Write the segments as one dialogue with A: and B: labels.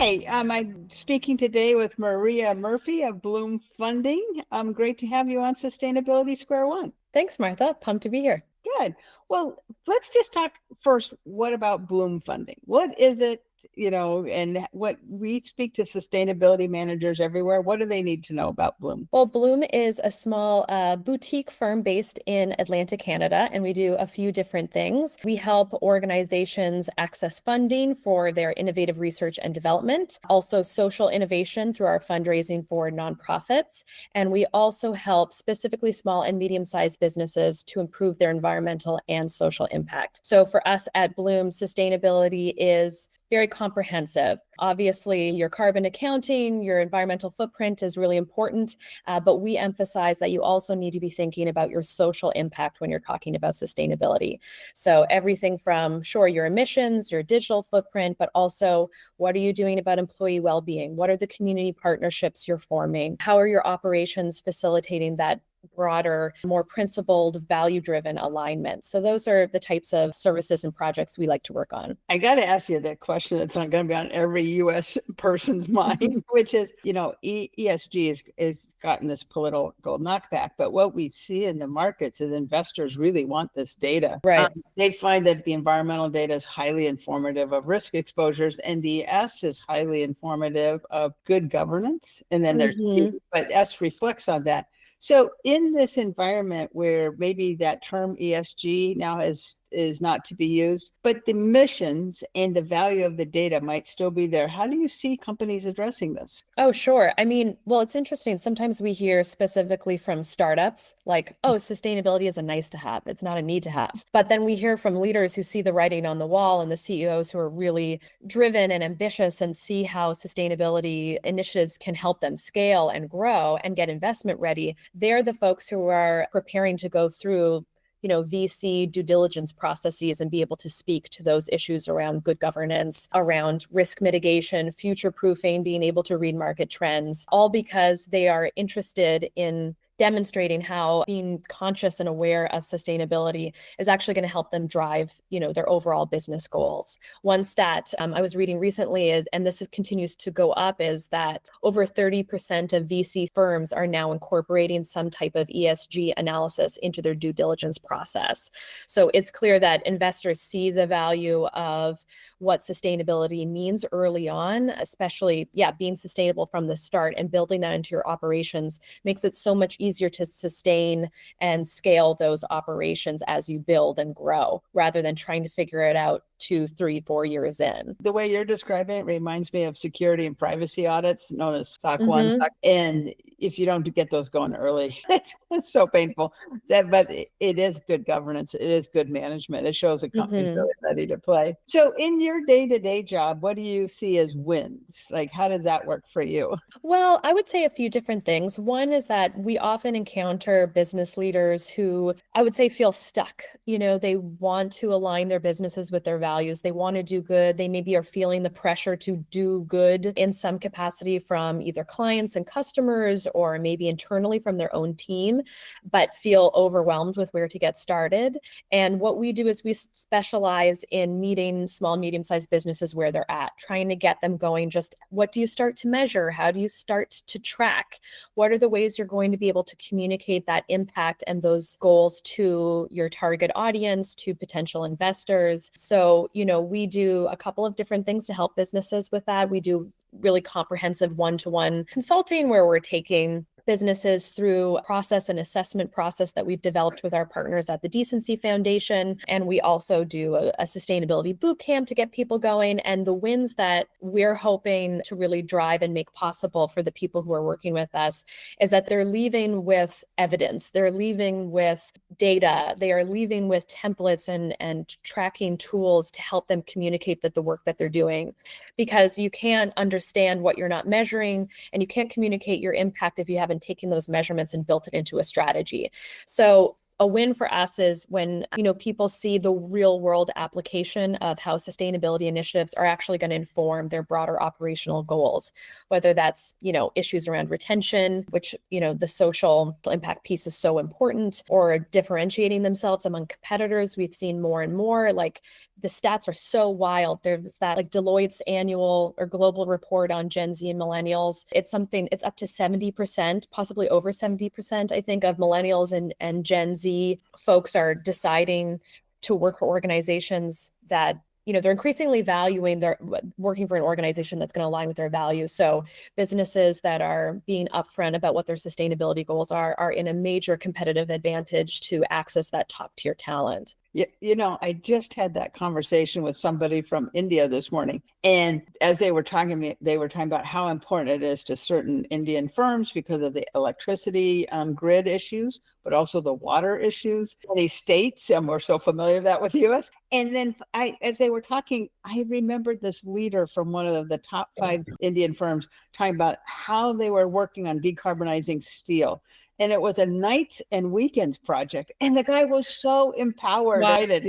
A: Hi, I'm speaking today with Maria Murphy of Bloom Funding. Great to have you on Sustainability Square One.
B: Thanks, Martha. Pumped to be here.
A: Good. Well, let's just talk first. What about Bloom Funding? What is it? And what we speak to sustainability managers everywhere. What do they need to know about Bloom?
B: Well, Bloom is a small boutique firm based in Atlanta, Canada, and we do a few different things. We help organizations access funding for their innovative research and development, also social innovation through our fundraising for nonprofits. And we also help specifically small and medium-sized businesses to improve their environmental and social impact. So for us at Bloom, sustainability is very comprehensive. Obviously, your carbon accounting, your environmental footprint is really important, but we emphasize that you also need to be thinking about your social impact when you're talking about sustainability. So everything from, sure, your emissions, your digital footprint, but also what are you doing about employee well-being? What are the community partnerships you're forming? How are your operations facilitating that broader, more principled, value-driven alignment? So those are the types of services and projects we like to work on.
A: I got to ask you that question that's not going to be on every U.S. person's mind, which is, ESG is gotten this political knockback, but what we see in the markets is investors really want this data.
B: Right.
A: They find that the environmental data is highly informative of risk exposures, and the S is highly informative of good governance. And then there's G, but S reflects on that. So in this environment where maybe that term ESG now is not to be used, but the missions and the value of the data might still be there. How do you see companies addressing this?
B: Oh, sure. I mean, well, it's interesting. Sometimes we hear specifically from startups like, oh, sustainability is a nice to have. It's not a need to have. But then we hear from leaders who see the writing on the wall and the CEOs who are really driven and ambitious and see how sustainability initiatives can help them scale and grow and get investment ready. They're the folks who are preparing to go through VC due diligence processes and be able to speak to those issues around good governance, around risk mitigation, future proofing, being able to read market trends, all because they are interested in demonstrating how being conscious and aware of sustainability is actually going to help them drive, their overall business goals. One stat I was reading recently is, and this continues to go up, is that over 30% of VC firms are now incorporating some type of ESG analysis into their due diligence process. So it's clear that investors see the value of what sustainability means early on, especially, being sustainable from the start and building that into your operations makes it so much easier to sustain and scale those operations as you build and grow, rather than trying to figure it out 2, 3, 4 years in.
A: The way you're describing it reminds me of security and privacy audits known as SOC 1. And if you don't get those going early, it's so painful. But it is good governance. It is good management. It shows a company's really ready to play. So in your day-to-day job, what do you see as wins? Like, how does that work for you?
B: Well, I would say a few different things. One is that we often encounter business leaders who I would say feel stuck. They want to align their businesses with their values. They want to do good. They maybe are feeling the pressure to do good in some capacity from either clients and customers or maybe internally from their own team, but feel overwhelmed with where to get started. And what we do is we specialize in meeting small, medium-sized businesses where they're at, trying to get them going. Just what do you start to measure? How do you start to track? What are the ways you're going to be able to communicate that impact and those goals to your target audience, to potential investors? So, we do a couple of different things to help businesses with that. We do really comprehensive one-to-one consulting where we're taking businesses through a process and assessment process that we've developed with our partners at the Decency Foundation. And we also do a sustainability boot camp to get people going. And the wins that we're hoping to really drive and make possible for the people who are working with us is that they're leaving with evidence. They're leaving with data. They are leaving with templates and tracking tools to help them communicate that the work that they're doing. Because you can't understand what you're not measuring, and you can't communicate your impact if you haven't taken those measurements and built it into a strategy. So a win for us is when, people see the real world application of how sustainability initiatives are actually going to inform their broader operational goals, whether that's, issues around retention, which, the social impact piece is so important, or differentiating themselves among competitors. We've seen more and more, like, the stats are so wild. There's that, like, Deloitte's annual or global report on Gen Z and millennials. It's up to 70%, possibly over 70%, I think, of millennials and Gen Z folks are deciding to work for organizations that, they're increasingly valuing their working for an organization that's going to align with their values. So businesses that are being upfront about what their sustainability goals are in a major competitive advantage to access that top tier talent.
A: Yeah, I just had that conversation with somebody from India this morning. And as they were talking to me, they were talking about how important it is to certain Indian firms because of the electricity grid issues, but also the water issues. These states, and we're so familiar with that with the US. And then as they were talking, I remembered this leader from one of the top 5 Indian firms talking about how they were working on decarbonizing steel. And it was a nights and weekends project. And the guy was so empowered,
B: Wow.
A: and it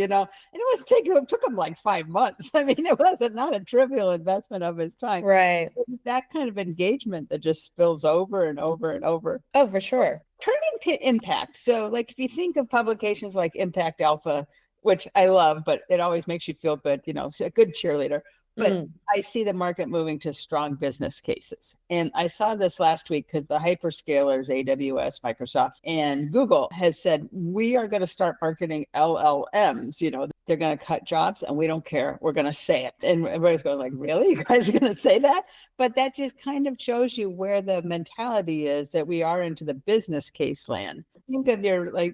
A: took him like 5 months. I mean, it wasn't not a trivial investment of his time.
B: Right.
A: That kind of engagement that just spills over and over and over.
B: Oh, for sure.
A: Turning to impact. So, like, if you think of publications like Impact Alpha, which I love, but it always makes you feel good, it's a good cheerleader. But I see the market moving to strong business cases. And I saw this last week because the hyperscalers, AWS, Microsoft, and Google has said, we are going to start marketing LLMs. They're going to cut jobs and we don't care. We're going to say it. And everybody's going like, really? You guys are going to say that? But that just kind of shows you where the mentality is that we are into the business case land. Think of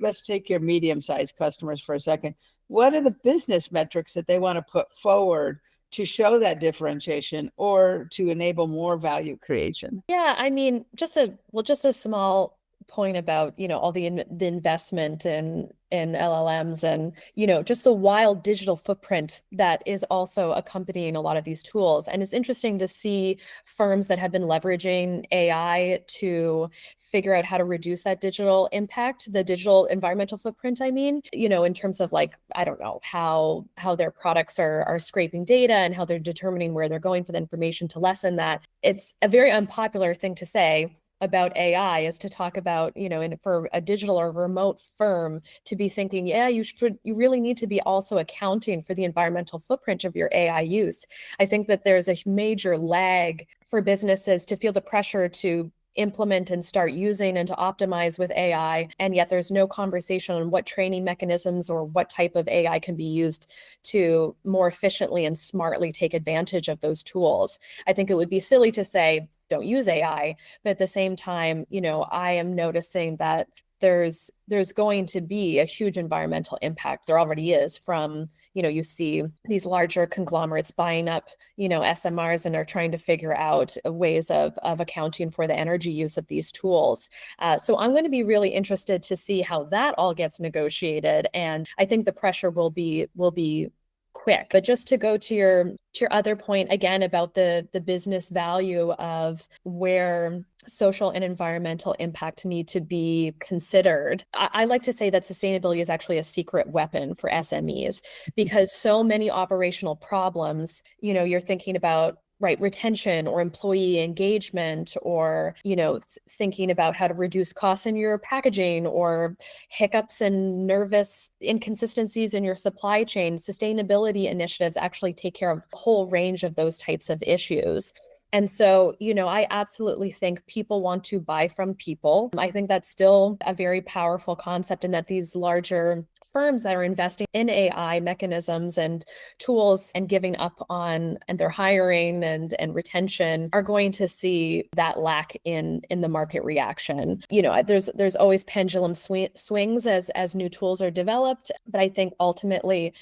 A: let's take your medium-sized customers for a second. What are the business metrics that they want to put forward to show that differentiation or to enable more value creation?
B: Yeah, I mean, just a small point about, all the investment in LLMs and, just the wild digital footprint that is also accompanying a lot of these tools. And it's interesting to see firms that have been leveraging AI to figure out how to reduce that digital impact, the digital environmental footprint, I mean, in terms of, like, I don't know, how their products are scraping data and how they're determining where they're going for the information to lessen that. It's a very unpopular thing to say about AI, is to talk about, for a digital or remote firm to be thinking, yeah, you really need to be also accounting for the environmental footprint of your AI use. I think that there's a major lag for businesses to feel the pressure to implement and start using and to optimize with AI. And yet there's no conversation on what training mechanisms or what type of AI can be used to more efficiently and smartly take advantage of those tools. I think it would be silly to say, don't use AI. But at the same time, I am noticing that there's going to be a huge environmental impact. There already is from, you see these larger conglomerates buying up, SMRs and are trying to figure out ways of accounting for the energy use of these tools. So I'm going to be really interested to see how that all gets negotiated. And I think the pressure will be quick. But just to go to your other point again about the business value of where social and environmental impact need to be considered, I like to say that sustainability is actually a secret weapon for SMEs, because so many operational problems, you're thinking about, right, retention or employee engagement, or, thinking about how to reduce costs in your packaging, or hiccups and nervous inconsistencies in your supply chain. Sustainability initiatives actually take care of a whole range of those types of issues. And so, I absolutely think people want to buy from people. I think that's still a very powerful concept, and that these larger firms that are investing in AI mechanisms and tools and giving up on and their hiring and retention are going to see that lack in the market reaction. There's always pendulum swings as new tools are developed, but I think ultimately,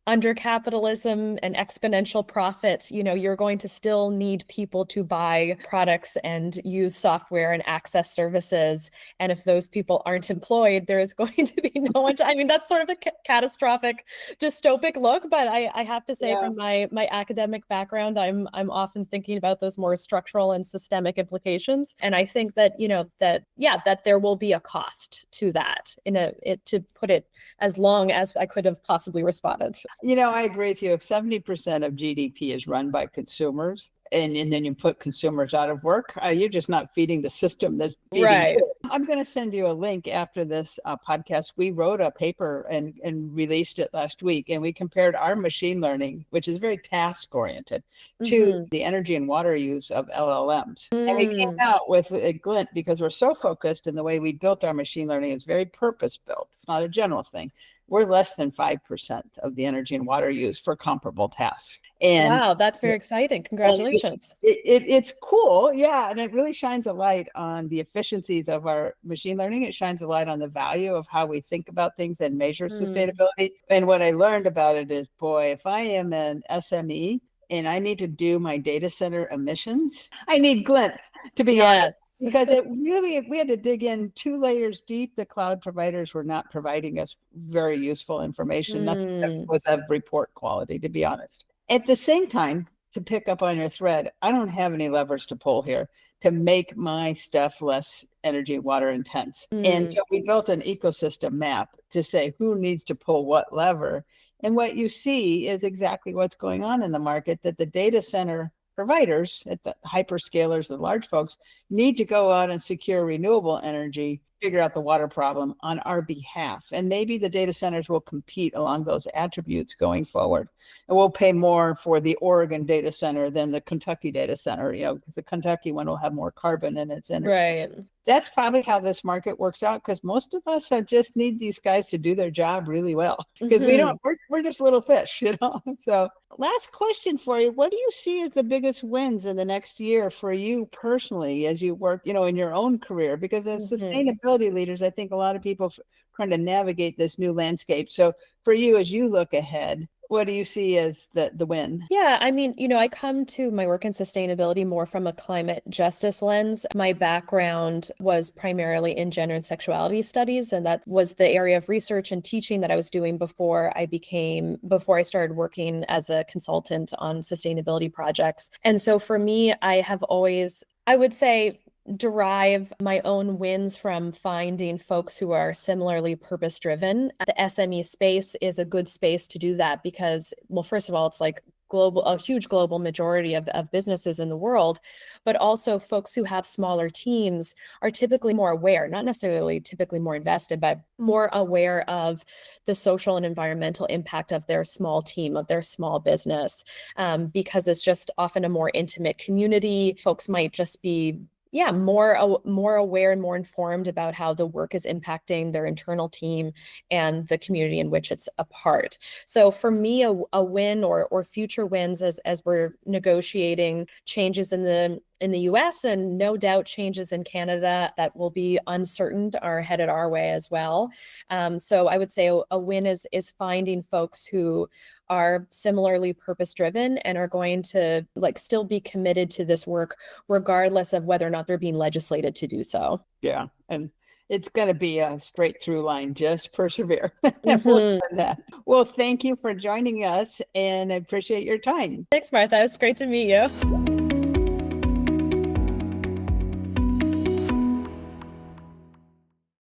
B: under capitalism and exponential profit, you're going to still need people to buy products and use software and access services. And if those people aren't employed, there is going to be no one I mean, that's sort of a catastrophic, dystopic look, but I have to say, from my academic background, I'm often thinking about those more structural and systemic implications. And I think that, that there will be a cost to that, to put it as long as I could have possibly responded.
A: I agree with you. If 70% of GDP is run by consumers, and then you put consumers out of work, you're just not feeding the system that's feeding
B: right.
A: you. I'm going to send you a link after this podcast. We wrote a paper and released it last week, and we compared our machine learning, which is very task oriented, to the energy and water use of LLMs. And we came out with a GLYNT, because we're so focused, in the way we built our machine learning is very purpose built. It's not a generalist thing. We're less than 5% of the energy and water use for comparable tasks. And
B: wow, that's very exciting. Congratulations.
A: It's cool. Yeah. And it really shines a light on the efficiencies of our machine learning. It shines a light on the value of how we think about things and measure sustainability. And what I learned about it is, boy, if I am an SME and I need to do my data center emissions, I need GLYNT, to be honest. Because we had to dig in 2 layers deep. The cloud providers were not providing us very useful information. Nothing that was of report quality, to be honest. At the same time, to pick up on your thread, I don't have any levers to pull here to make my stuff less energy and water intense. And so we built an ecosystem map to say who needs to pull what lever. And what you see is exactly what's going on in the market, that the data center providers at the hyperscalers, the large folks, need to go out and secure renewable energy, figure out the water problem on our behalf. And maybe the data centers will compete along those attributes going forward. And we'll pay more for the Oregon data center than the Kentucky data center, because the Kentucky one will have more carbon in its energy.
B: Right.
A: That's probably how this market works out, because most of us just need these guys to do their job really well, because we're just little fish, So last question for you. What do you see as the biggest wins in the next year for you personally as you work, in your own career? Because as sustainability leaders, I think a lot of people trying to navigate this new landscape. So for you, as you look ahead, what do you see as the win?
B: Yeah, I mean, I come to my work in sustainability more from a climate justice lens. My background was primarily in gender and sexuality studies, and that was the area of research and teaching that I was doing before I started working as a consultant on sustainability projects. And so for me, I have always, I would say, derive my own wins from finding folks who are similarly purpose-driven. The SME space is a good space to do that because, well, first of all, it's like a huge global majority of businesses in the world, but also folks who have smaller teams are typically more aware, not necessarily typically more invested, but more aware of the social and environmental impact of their small team, of their small business, because it's just often a more intimate community. Folks might just be more aware and more informed about how the work is impacting their internal team and the community in which it's a part. So for me, a win or future wins as we're negotiating changes in the US and no doubt changes in Canada that will be uncertain are headed our way as well. So I would say a win is finding folks who are similarly purpose-driven and are going to still be committed to this work, regardless of whether or not they're being legislated to do so.
A: Yeah. And it's going to be a straight through line. Just persevere. Well, thank you for joining us, and I appreciate your time.
B: Thanks, Martha. It was great to meet you.